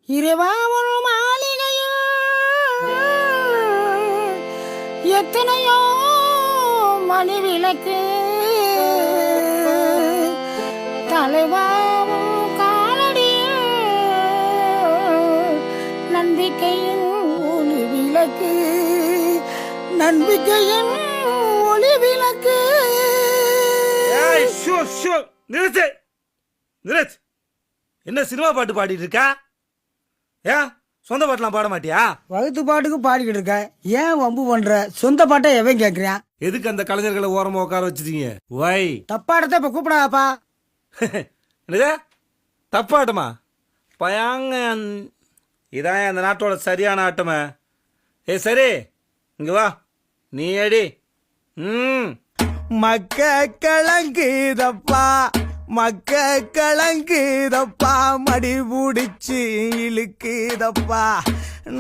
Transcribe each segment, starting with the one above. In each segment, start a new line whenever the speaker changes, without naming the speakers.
இறைவா ஒரு மாளிகையில் எத்தனையோ மணி விளக்கு தலைவாவும் காலடியில் நம்பிக்கையின் ஒளி விளக்கு நம்பிக்கையின் ஒளி விளக்கு.
என்ன சினிமா பாட்டு பாடிட்டு இருக்கா? ஏன் சொந்த பாட்டுலாம் பாட மாட்டியா?
வகுத்து பாட்டுக்கு பாடிக்கிட்டு இருக்க, ஏன் வம்பு பண்ற? சொந்த பாட்டை எவன் கேக்குறான்?
எதுக்கு அந்த கலைஞர்களை ஓரமா உட்கார வச்சிருக்கீங்க? வை
தப்பாடத்தை இப்ப கூப்பிடாப்பா.
என்னது தப்பாட்டமா? பயாங்க இதான் அந்த நாட்டோட சரியான ஆட்டமே. சரி இங்க வா, நீ அடி.
மக்க கலங்குதப்பா மக்க கலங்குதப்பா மடி பிடிச்சி இழுக்குதப்பா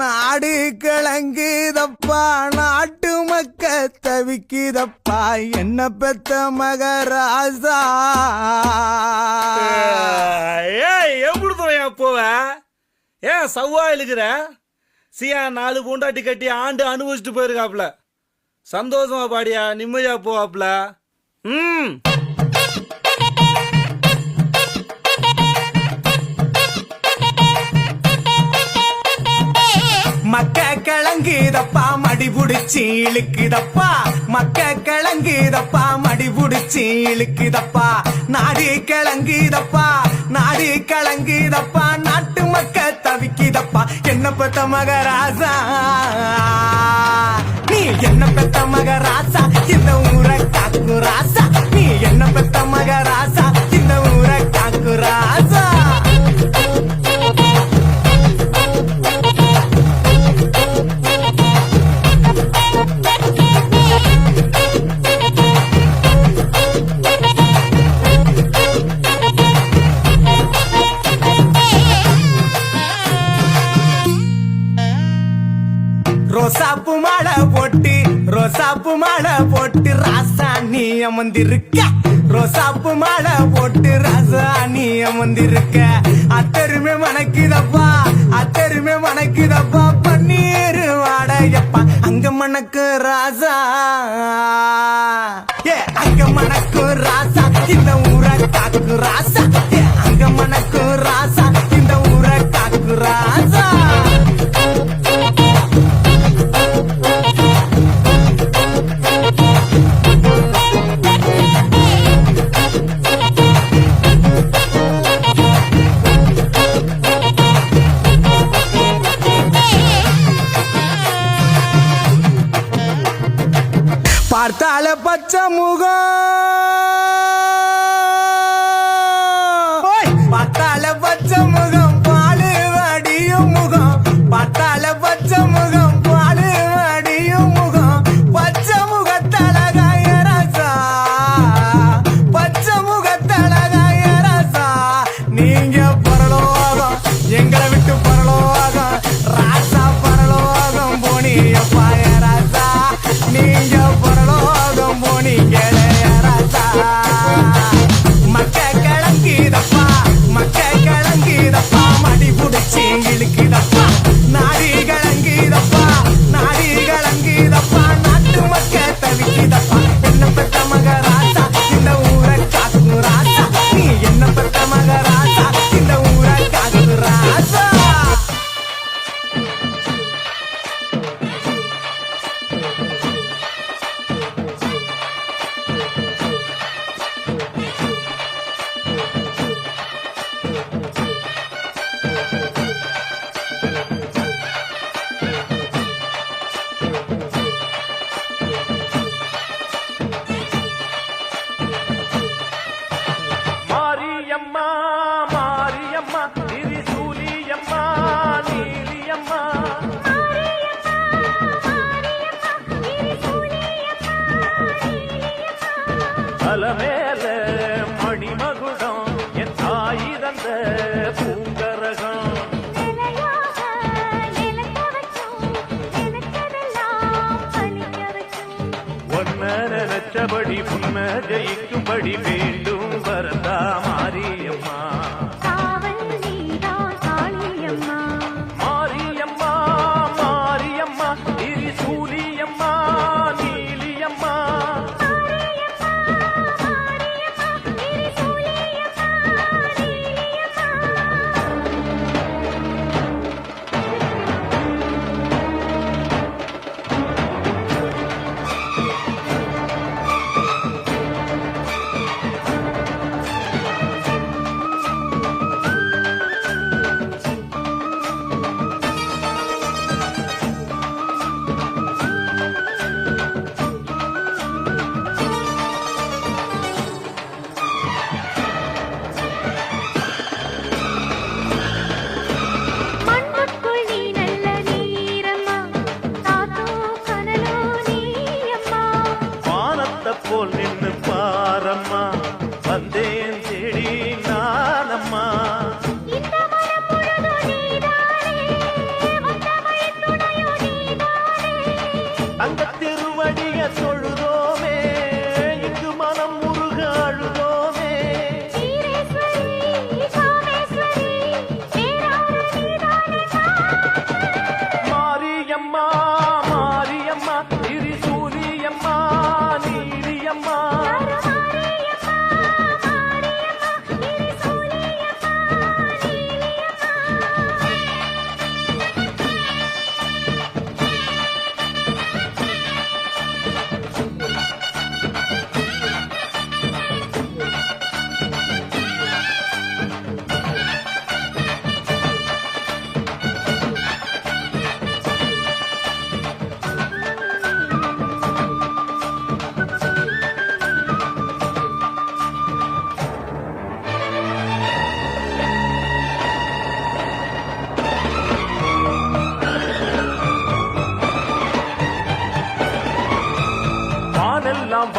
நாடு கலங்குதப்பா நாட்டு மக்க தவிக்குதப்பா என்ன பெத்த மகராசா.
எப்படி துறையா போவ? ஏன் சவ்வா இழுக்கிற? சியா 4 பூண்டாட்டி கட்டி ஆண்டு அனுபவிச்சுட்டு போயிருக்காப்ல. சந்தோஷமா பாடியா, நிம்மதியா போவாப்ல.
மக்க கலங்குதப்பா மடி புடிச்சி இழுக்குதப்பா மக்க கலங்குதப்பா மடி புடிச்சி இழுக்குதப்பா நாடி கலங்குதப்பா நாடி கலங்குதப்பா நாட்டு மக்க தவிக்குதப்பா என்ன பெத்த மகராசா நீ என்ன பெத்த மகராசா இந்த ஊரை காக்கு ராசா நீ என்ன பெத்த மகராசா இந்த ஊரை காக்கு ராசா. ரோசாப்பு மாலை போட்டு ரோசாப்பு மாலை போட்டு ராசா நீ அமர்ந்திருக்க ரோசாப்பு மாலை போட்டு ராசா நீ அமர்ந்திருக்க அத்தருமே மணக்குதப்பா அத்தருமே மணக்குதப்பா பன்னீர் வாடையப்பா அங்க மணக்கு ராசா அங்க மணக்கு ராசா இந்த ஊரை காக்கு ராசா அங்க மணக்கு ராசா இந்த ஊரை காக்கு ராசா. பார்த்தால பச்சை முகம் பார்த்தால பச்சை முகம் பாலு வடியும் முகம் பார்த்தால பச்சை முகம் பாலு வடியும் முகம் பச்சை முகத்தழகாய ராசா பச்சை முகத்தழகாய ராசா நீங்க பரலோகம் எங்களை விட்டு பரலோகம் ராசா பரலோகம் போனியப்பாய ராசா நீங்க பரலோகம் போனீங்களே ராசா. மக்க கலங்குதப்பா மக்க கலங்குதப்பா மடி புடிச்சி இழுக்குதப்பா நாடி கலங்குதப்பா நாடி கலங்குதப்பா நாட்டு மக்க தவிக்குதப்பா என்ன பெத்த மகராசா இந்த ஊரை காக்கு ராசா நீ என்ன பெத்த மகராசா இந்த ஊரை காக்கு ராசா.
மாரியம்மா மாரியம்மா திரிசூலியம்மா நீலியம்மா அலமேல மணிமகுடம் என் தாய் தந்த பூங்கரகம் ஒன்ன நினைச்சபடி புன்ன ஜெயிக்கும்படி வேண்டும் வரதா மாரியம்மா
காவல் நீதான் காளியம்மா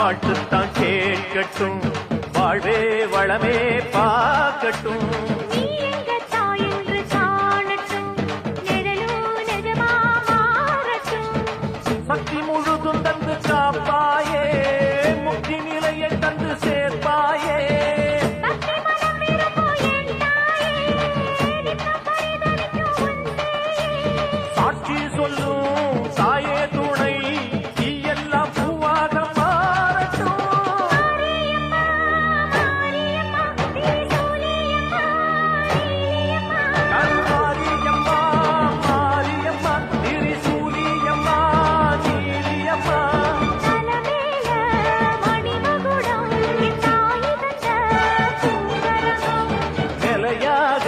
பாட்டுத்தான் கேட்கட்டும், வாழ்வே வளமே பார்க்கட்டும்.
நீ எங்க தாயென்று காணட்டும், நிழலும் நிஜமா மாறட்டும்.
சக்தி முழுதும் தந்து காப்பாயே, முக்தி நிலையை தந்து சேர்ப்பாயே.
பக்தி மனம் விரும்பும் என் தாயே, நித்தம் பரிதவிக்கும் உன் சேயே.
சாட்சி சொல்லும் தாயே துணை, நீ எல்லாம் பூவாக மாறட்டும்.
மாரியம்மா, மாரியம்மா, திரிசூலியம்மா, நீலியம்மா.
கருமாரியம்மா, மாரியம்மா, திரிசூலியம்மா, நீலியம்மா.
தலமேல மணிமகுடம், என் தாய் தந்த பூங்கரகம்.
நிலையாக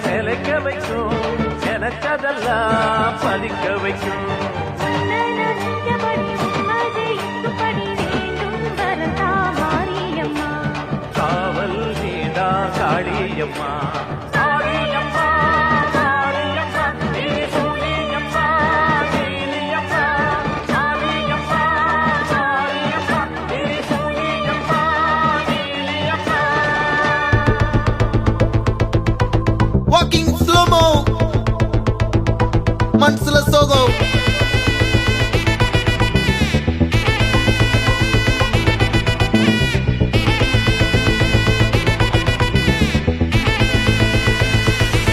நிலைக்க வைக்கும், நினைச்சதெல்லாம் பலிக்க வைக்கும்.
உன்னை நினைத்தபடி உண்மது இங்குபடி வேண்டும் வரதா மாரியம்மா.
காவல் நீடா காளியம்மா. மாரியம்மா, மாரியம்மா, திரிசூலியம்மா, நீலியம்மா. மாரியம்மா, மாரியம்மா, திரிசூலியம்மா, நீலியம்மா.
வாக்கிங் ஸ்லோமோ மனசுல சோகம்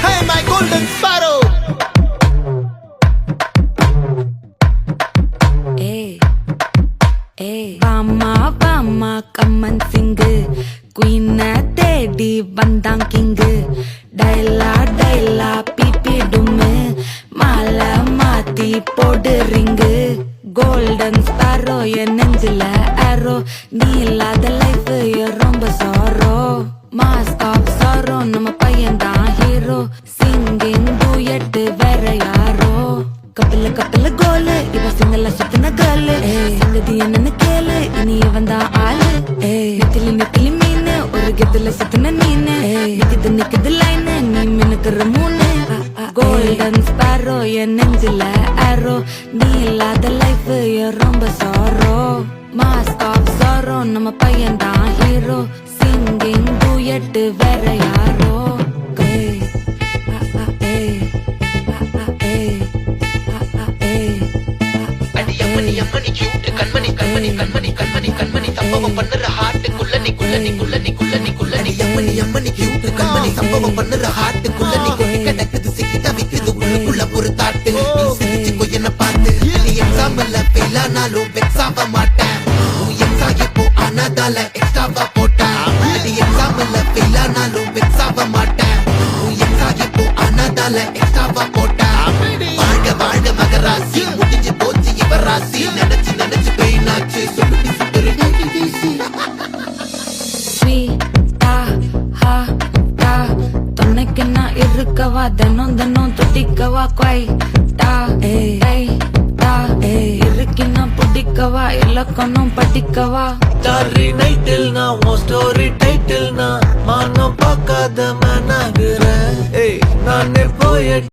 Hey my golden sparrow
வாமா வாமா கம்மன் சிங்கு குயின தேடி வந்தான் கிங்கு டைலா டைலா பிபி டும்மு மாலை மாத்தி போடு ரிங்கு கோல்டன் ஸ்பாரோ என் நெஞ்சில ஆரோ நீ இல்லாத லைஃப் ரொம்ப சாரோ மாஸ்க் ஆஃப் சாரோ நம்ம பையன் தான் ஹீரோ சிங்கிங் டூயட் வேற யாரோ கப்பல கப்பல கோலு இவ சிங்கல சுத்தின கேளு சங்கதி என்னன்னு கேளு இனி இவன் தான் ஆளு நெத்திலி நெத்திலி மீனு ஒரு கெத்துல சுத்தின நீனு நிக்குது நிக்குது லைனு நீ மினுக்குற மூணு கோல்டன் ஸ்பாரோ என் நெஞ்சில ஆரோ நீ இல்லாத லைஃப் ரொம்ப சாரோ மாஸ்க் ஆஃப் சாரோ நம்ம பையன் தான் ஹீரோ சிங்கிங் டூயட் வேற யாரோ
அடி அம்மனி அம்மனி கியூட் கண்மணி கண்மணி கண்மணி கண்மணி கண்மணி சம்பவம் பண்ணுற ஹார்ட்டுக்குள்ள நீ குள்ள நீ குள்ள நீ குள்ள நீ குள்ள நீ அம்மனி அம்மனி கியூட் கண்மணி சம்பவம் பண்ணுற ஹார்ட்டுக்குள்ள நீ கொட்டி கிடக்குது சிக்கி தவிக்குது உள்ளுக்குள்ள ஒரு தாட்டு நீ சிரிச்சுக்கோ என்ன பார்த்து நீ எக்ஸாம்பிள் ஃபெயில் ஆனாலும் வெக்ஸ் ஆக மாட்டேன் உன் எக்ஸாம் இப்போ ஆனதால எக்ஸ்ட்ராவா போட்டேன் நீ எக்ஸாம்பிள் ஃபெயில் ஆனாலும் வெக்ஸ் ஆக மாட்டேன் உன் எக்ஸாம் இப்போ ஆனதால எக்ஸ்ட்ராவா போட்டேன் வாழ்க வாழ்க மகராசி முடிஞ்சு போச்சு இவ ராசி நினைச்சு நினைச்சு பெயினாச்சு சொல்லுடி சுத்தரி
ஸ்வீட்டா ஹா டா துணைக்கு நான் இருக்கவா தினம் தினம் துடிக்கவா குவைட்டா ஏய் டா இருக்கு நான் பிடிக்கவா இலக்கணம் படிக்கவா
ஸ்டாரி நைட்டில் நான் உன் ஸ்டோரி டைட்டில் நான் மானம் பார்க்காத மேனாகிறேன் நானே போய்